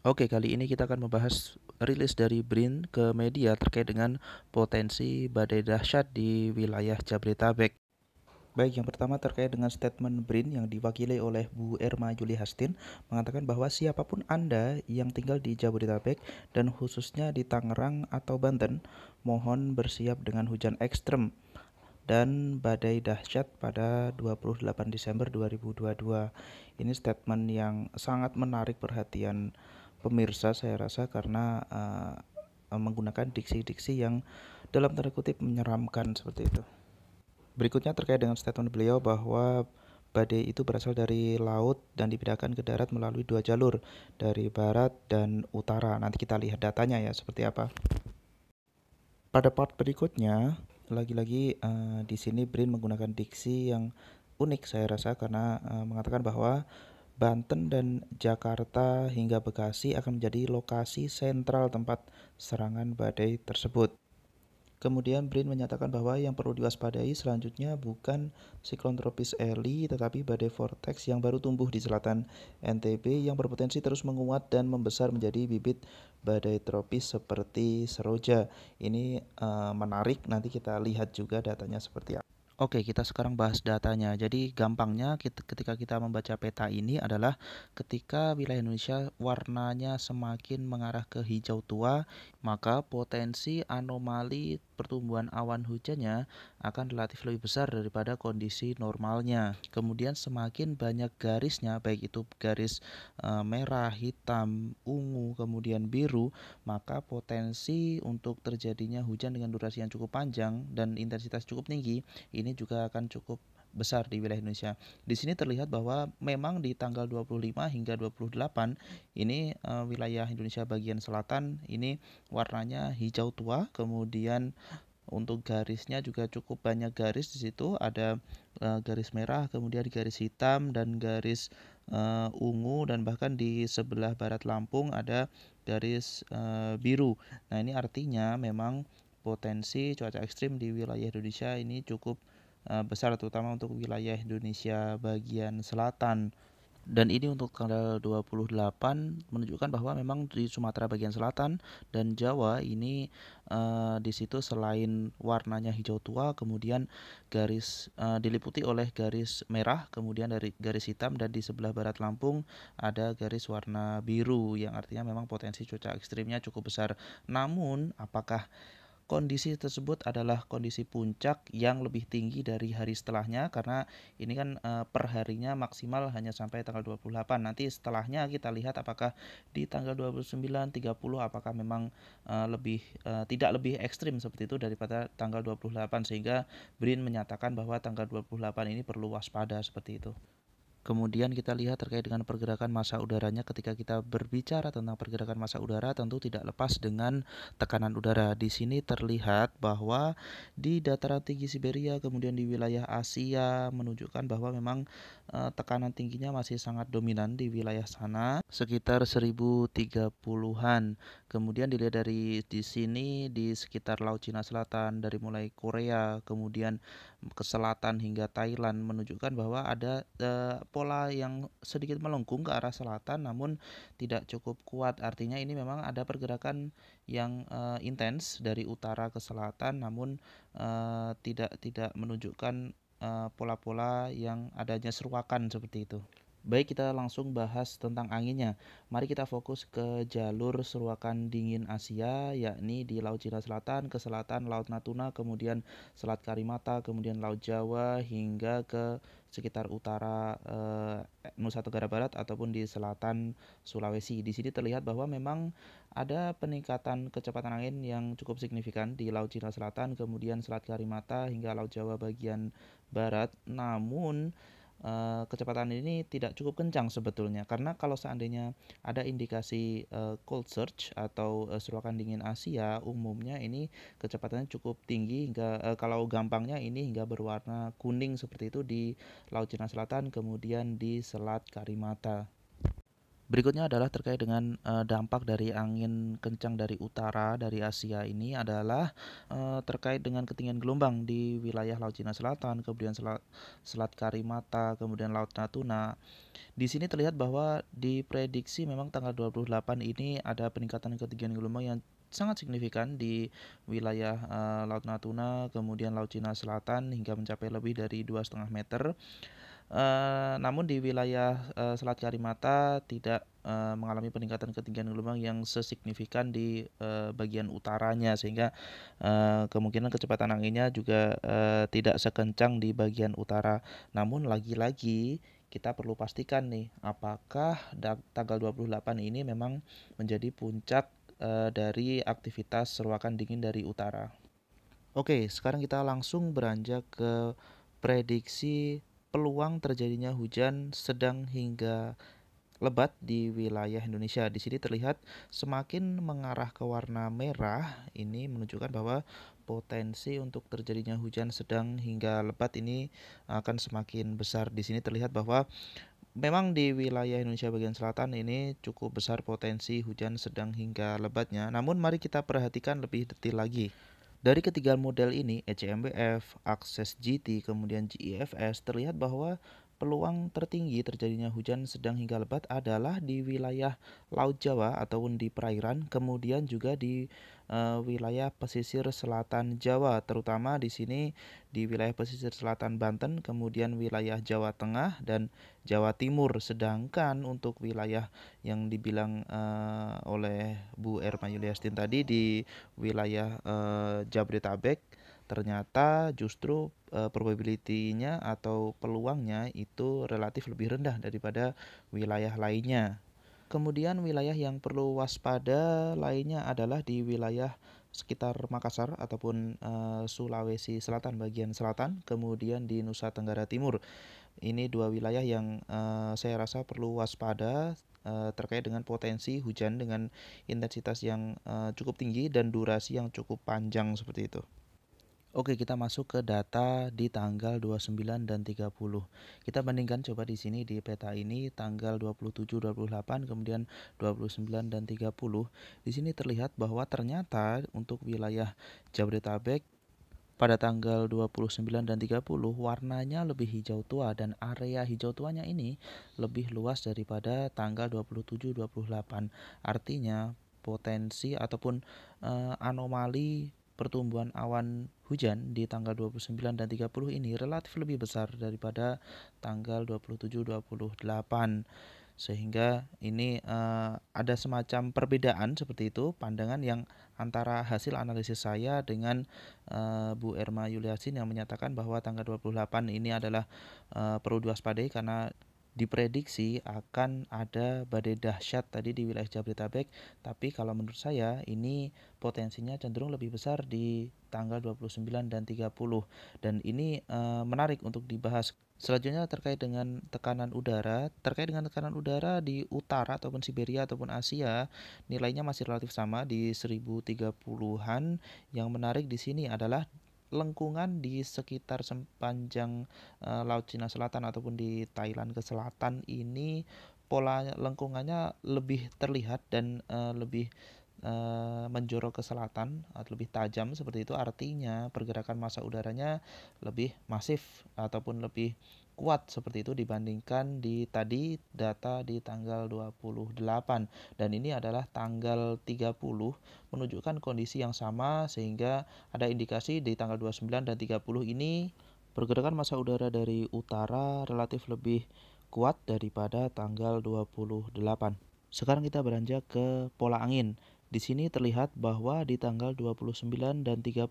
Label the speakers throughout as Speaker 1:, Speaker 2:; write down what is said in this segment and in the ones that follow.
Speaker 1: Oke, kali ini kita akan membahas rilis dari BRIN ke media terkait dengan potensi badai dahsyat di wilayah Jabodetabek. Baik, yang pertama terkait dengan statement BRIN yang diwakili oleh Bu Erma Yuli Hastin mengatakan bahwa siapapun Anda yang tinggal di Jabodetabek dan khususnya di Tangerang atau Banten, mohon bersiap dengan hujan ekstrem dan badai dahsyat pada 28 Desember 2022. Ini statement yang sangat menarik perhatian pemirsa saya rasa karena menggunakan diksi-diksi yang dalam tanda kutip menyeramkan seperti itu. Berikutnya terkait dengan statement beliau bahwa badai itu berasal dari laut dan dipindahkan ke darat melalui dua jalur, dari barat dan utara. Nanti kita lihat datanya ya seperti apa. Pada part berikutnya, lagi-lagi di sini BRIN menggunakan diksi yang unik saya rasa karena mengatakan bahwa Banten dan Jakarta hingga Bekasi akan menjadi lokasi sentral tempat serangan badai tersebut. Kemudian BRIN menyatakan bahwa yang perlu diwaspadai selanjutnya bukan siklon tropis Eli tetapi badai vortex yang baru tumbuh di selatan NTB yang berpotensi terus menguat dan membesar menjadi bibit badai tropis seperti Seroja. Ini menarik, nanti kita lihat juga datanya seperti apa. Oke, kita sekarang bahas datanya. Jadi gampangnya ketika kita membaca peta ini adalah ketika wilayah Indonesia warnanya semakin mengarah ke hijau tua, maka potensi anomali pertumbuhan awan hujannya akan relatif lebih besar daripada kondisi normalnya. Kemudian semakin banyak garisnya, baik itu garis merah, hitam, ungu, kemudian biru, maka potensi untuk terjadinya hujan dengan durasi yang cukup panjang dan intensitas cukup tinggi ini juga akan cukup besar di wilayah Indonesia. Di sini terlihat bahwa memang di tanggal 25 hingga 28 ini wilayah Indonesia bagian selatan ini warnanya hijau tua, kemudian untuk garisnya juga cukup banyak garis di situ, ada garis merah, kemudian garis hitam dan garis ungu dan bahkan di sebelah barat Lampung ada garis biru. Nah, ini artinya memang potensi cuaca ekstrim di wilayah Indonesia ini cukup besar terutama untuk wilayah Indonesia bagian selatan. Dan ini untuk tanggal 28 menunjukkan bahwa memang di Sumatera bagian selatan dan Jawa ini di situ selain warnanya hijau tua, kemudian garis diliputi oleh garis merah, kemudian dari garis hitam dan di sebelah barat Lampung ada garis warna biru yang artinya memang potensi cuaca ekstrimnya cukup besar. Namun, apakah kondisi tersebut adalah kondisi puncak yang lebih tinggi dari hari setelahnya karena ini kan per harinya maksimal hanya sampai tanggal 28. Nanti setelahnya kita lihat apakah di tanggal 29, 30 apakah memang tidak lebih ekstrim seperti itu daripada tanggal 28 sehingga BRIN menyatakan bahwa tanggal 28 ini perlu waspada seperti itu. Kemudian kita lihat terkait dengan pergerakan massa udaranya. Ketika kita berbicara tentang pergerakan massa udara tentu tidak lepas dengan tekanan udara. Di sini terlihat bahwa di dataran tinggi Siberia kemudian di wilayah Asia menunjukkan bahwa memang tekanan tingginya masih sangat dominan di wilayah sana sekitar 1030-an. Kemudian dilihat dari di sini di sekitar Laut Cina Selatan dari mulai Korea kemudian ke selatan hingga Thailand menunjukkan bahwa ada pola yang sedikit melengkung ke arah selatan namun tidak cukup kuat. Artinya ini memang ada pergerakan yang intens dari utara ke selatan namun tidak menunjukkan pola-pola yang adanya seruakan seperti itu. Baik, kita langsung bahas tentang anginnya. Mari kita fokus ke jalur seruakan dingin Asia, yakni di Laut Cina Selatan, ke selatan Laut Natuna, kemudian Selat Karimata, kemudian Laut Jawa, hingga ke sekitar utara Nusa Tenggara Barat ataupun di selatan Sulawesi. Di sini terlihat bahwa memang ada peningkatan kecepatan angin yang cukup signifikan di Laut Cina Selatan, kemudian Selat Karimata hingga Laut Jawa bagian barat. Namun kecepatan ini tidak cukup kencang sebetulnya karena kalau seandainya ada indikasi cold surge atau seruakan dingin Asia umumnya ini kecepatannya cukup tinggi hingga kalau gampangnya ini hingga berwarna kuning seperti itu di Laut Cina Selatan kemudian di Selat Karimata. Berikutnya adalah terkait dengan dampak dari angin kencang dari utara dari Asia ini adalah terkait dengan ketinggian gelombang di wilayah Laut Cina Selatan, kemudian Selat Karimata, kemudian Laut Natuna. Di sini terlihat bahwa diprediksi memang tanggal 28 ini ada peningkatan ketinggian gelombang yang sangat signifikan di wilayah Laut Natuna, kemudian Laut Cina Selatan hingga mencapai lebih dari 2,5 meter. Namun di wilayah Selat Karimata tidak mengalami peningkatan ketinggian gelombang yang sesignifikan di bagian utaranya, sehingga kemungkinan kecepatan anginnya juga tidak sekencang di bagian utara. Namun lagi-lagi kita perlu pastikan nih, apakah tanggal 28 ini memang menjadi puncak dari aktivitas seruakan dingin dari utara. Oke, sekarang kita langsung beranjak ke prediksi peluang terjadinya hujan sedang hingga lebat di wilayah Indonesia. Di sini terlihat semakin mengarah ke warna merah, ini menunjukkan bahwa potensi untuk terjadinya hujan sedang hingga lebat ini akan semakin besar. Di sini terlihat bahwa memang di wilayah Indonesia bagian selatan ini cukup besar potensi hujan sedang hingga lebatnya. Namun mari kita perhatikan lebih detail lagi. Dari ketiga model ini, ECMWF, Access GT, kemudian GIFS, terlihat bahwa peluang tertinggi terjadinya hujan sedang hingga lebat adalah di wilayah Laut Jawa ataupun di perairan, kemudian juga di wilayah pesisir selatan Jawa, terutama di sini di wilayah pesisir selatan Banten, kemudian wilayah Jawa Tengah dan Jawa Timur. Sedangkan untuk wilayah yang dibilang oleh Bu Erma Yuliastin tadi di wilayah Jabodetabek, ternyata justru probability-nya atau peluangnya itu relatif lebih rendah daripada wilayah lainnya. Kemudian wilayah yang perlu waspada lainnya adalah di wilayah sekitar Makassar ataupun Sulawesi Selatan bagian selatan, kemudian di Nusa Tenggara Timur. Ini dua wilayah yang saya rasa perlu waspada terkait dengan potensi hujan dengan intensitas yang cukup tinggi dan durasi yang cukup panjang seperti itu. Oke, kita masuk ke data di tanggal 29 dan 30. Kita bandingkan coba di sini di peta ini tanggal 27, 28, kemudian 29 dan 30. Di sini terlihat bahwa ternyata untuk wilayah Jabodetabek pada tanggal 29 dan 30 warnanya lebih hijau tua dan area hijau tuanya ini lebih luas daripada tanggal 27, 28. Artinya potensi ataupun anomali pertumbuhan awan hujan di tanggal 29 dan 30 ini relatif lebih besar daripada tanggal 27, 28. Sehingga ini ada semacam perbedaan seperti itu, pandangan yang antara hasil analisis saya dengan Bu Erma Yuliasin yang menyatakan bahwa tanggal 28 ini adalah perlu diwaspadai karena diprediksi akan ada badai dahsyat tadi di wilayah Jabodetabek, tapi kalau menurut saya ini potensinya cenderung lebih besar di tanggal 29 dan 30 dan ini menarik untuk dibahas. Selanjutnya terkait dengan tekanan udara. Terkait dengan tekanan udara di utara ataupun Siberia ataupun Asia, nilainya masih relatif sama di 1030-an. Yang menarik di sini adalah lengkungan di sekitar sepanjang Laut Cina Selatan ataupun di Thailand ke selatan ini pola lengkungannya lebih terlihat dan lebih menjorok ke selatan atau lebih tajam seperti itu, artinya pergerakan massa udaranya lebih masif ataupun lebih kuat seperti itu dibandingkan di tadi data di tanggal 28 dan ini adalah tanggal 30 menunjukkan kondisi yang sama sehingga ada indikasi di tanggal 29 dan 30 ini pergerakan massa udara dari utara relatif lebih kuat daripada tanggal 28. Sekarang kita beranjak ke pola angin. Di sini terlihat bahwa di tanggal 29 dan 30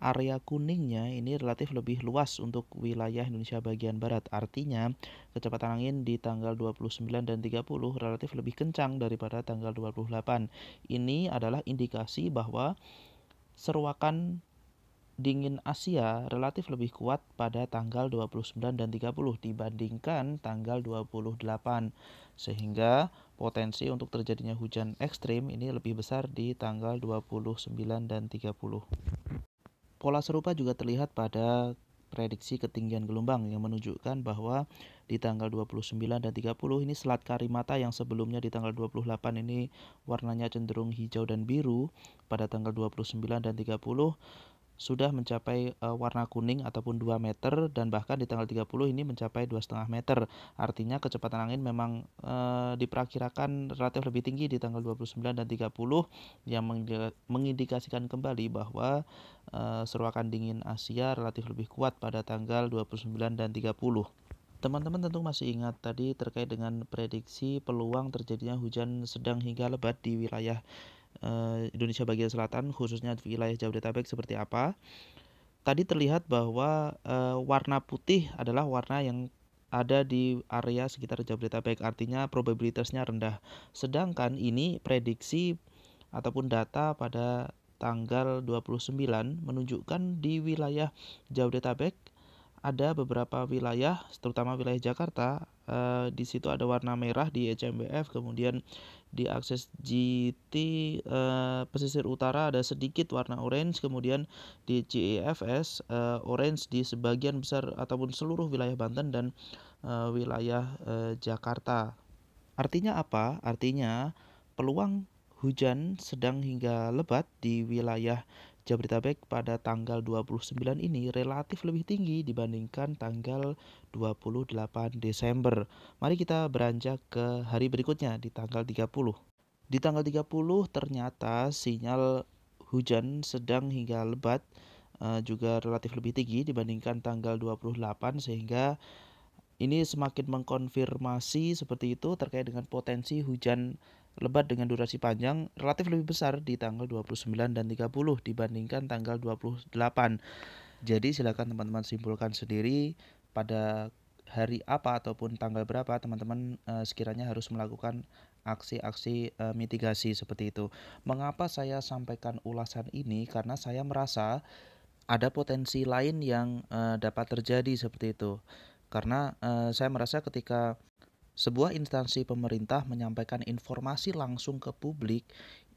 Speaker 1: area kuningnya ini relatif lebih luas untuk wilayah Indonesia bagian barat. Artinya kecepatan angin di tanggal 29 dan 30 relatif lebih kencang daripada tanggal 28. Ini adalah indikasi bahwa seruakan dingin Asia relatif lebih kuat pada tanggal 29 dan 30 dibandingkan tanggal 28 sehingga potensi untuk terjadinya hujan ekstrim ini lebih besar di tanggal 29 dan 30. Pola serupa juga terlihat pada prediksi ketinggian gelombang yang menunjukkan bahwa di tanggal 29 dan 30. Ini Selat Karimata yang sebelumnya di tanggal 28 ini warnanya cenderung hijau dan biru, pada tanggal 29 dan 30 sudah mencapai warna kuning ataupun 2 meter, dan bahkan di tanggal 30 ini mencapai 2,5 meter. Artinya kecepatan angin memang diperkirakan relatif lebih tinggi di tanggal 29 dan 30, yang mengindikasikan kembali bahwa seruakan dingin Asia relatif lebih kuat pada tanggal 29 dan 30. Teman-teman tentu masih ingat tadi terkait dengan prediksi peluang terjadinya hujan sedang hingga lebat di wilayah Indonesia bagian selatan, khususnya wilayah Jabodetabek seperti apa. Tadi terlihat bahwa warna putih adalah warna yang ada di area sekitar Jabodetabek, artinya probabilitasnya rendah. Sedangkan ini prediksi ataupun data pada tanggal 29 menunjukkan di wilayah Jabodetabek ada beberapa wilayah, terutama wilayah Jakarta, di situ ada warna merah di HMBF, kemudian di akses GT pesisir utara ada sedikit warna orange, kemudian di CEFS orange di sebagian besar ataupun seluruh wilayah Banten dan wilayah Jakarta. Artinya apa? Artinya peluang hujan sedang hingga lebat di wilayah Jabodetabek pada tanggal 29 ini relatif lebih tinggi dibandingkan tanggal 28 Desember. Mari kita beranjak ke hari berikutnya di tanggal 30. Di tanggal 30 ternyata sinyal hujan sedang hingga lebat juga relatif lebih tinggi dibandingkan tanggal 28, sehingga ini semakin mengkonfirmasi seperti itu terkait dengan potensi hujan lebat dengan durasi panjang relatif lebih besar di tanggal 29 dan 30 dibandingkan tanggal 28. Jadi silakan teman-teman simpulkan sendiri pada hari apa ataupun tanggal berapa teman-teman sekiranya harus melakukan aksi-aksi mitigasi seperti itu. Mengapa saya sampaikan ulasan ini? Karena saya merasa ada potensi lain yang dapat terjadi seperti itu. Karena saya merasa ketika sebuah instansi pemerintah menyampaikan informasi langsung ke publik,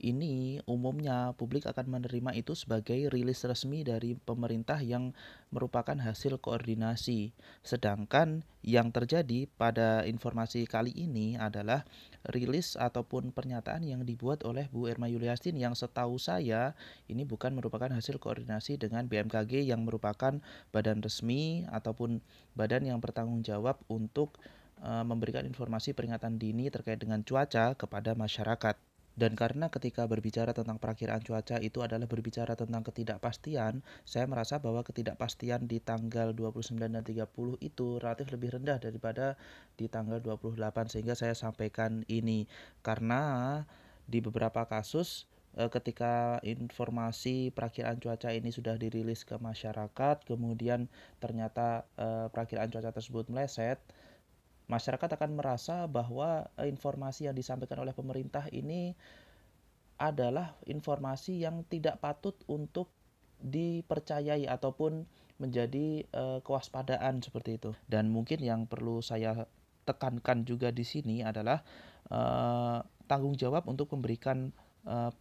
Speaker 1: ini umumnya publik akan menerima itu sebagai rilis resmi dari pemerintah yang merupakan hasil koordinasi. Sedangkan yang terjadi pada informasi kali ini adalah rilis ataupun pernyataan yang dibuat oleh Bu Irma Yuliastin, yang setahu saya ini bukan merupakan hasil koordinasi dengan BMKG yang merupakan badan resmi ataupun badan yang bertanggung jawab untuk memberikan informasi peringatan dini terkait dengan cuaca kepada masyarakat. Dan karena ketika berbicara tentang perakiraan cuaca itu adalah berbicara tentang ketidakpastian, saya merasa bahwa ketidakpastian di tanggal 29 dan 30 itu relatif lebih rendah daripada di tanggal 28, sehingga saya sampaikan ini. Karena di beberapa kasus ketika informasi perakiraan cuaca ini sudah dirilis ke masyarakat, kemudian ternyata perakiraan cuaca tersebut meleset, masyarakat akan merasa bahwa informasi yang disampaikan oleh pemerintah ini adalah informasi yang tidak patut untuk dipercayai ataupun menjadi kewaspadaan seperti itu. Dan mungkin yang perlu saya tekankan juga di sini adalah tanggung jawab untuk memberikan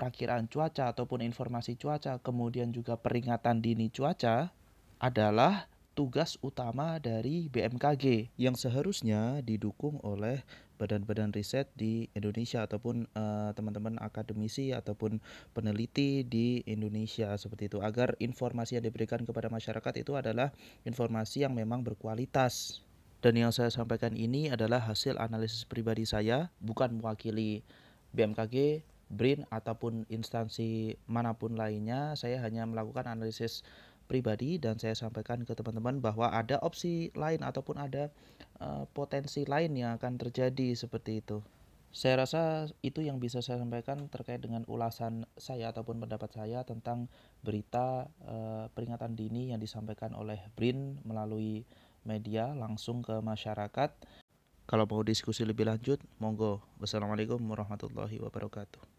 Speaker 1: perakiraan cuaca ataupun informasi cuaca, kemudian juga peringatan dini cuaca adalah tugas utama dari BMKG yang seharusnya didukung oleh badan-badan riset di Indonesia ataupun teman-teman akademisi ataupun peneliti di Indonesia seperti itu, agar informasi yang diberikan kepada masyarakat itu adalah informasi yang memang berkualitas. Dan yang saya sampaikan ini adalah hasil analisis pribadi saya, bukan mewakili BMKG, BRIN ataupun instansi manapun lainnya. Saya hanya melakukan analisis pribadi dan saya sampaikan ke teman-teman bahwa ada opsi lain ataupun ada potensi lain yang akan terjadi seperti itu. Saya rasa itu yang bisa saya sampaikan terkait dengan ulasan saya ataupun pendapat saya tentang berita peringatan dini yang disampaikan oleh BRIN melalui media langsung ke masyarakat. Kalau mau diskusi lebih lanjut, monggo. Wassalamualaikum warahmatullahi wabarakatuh.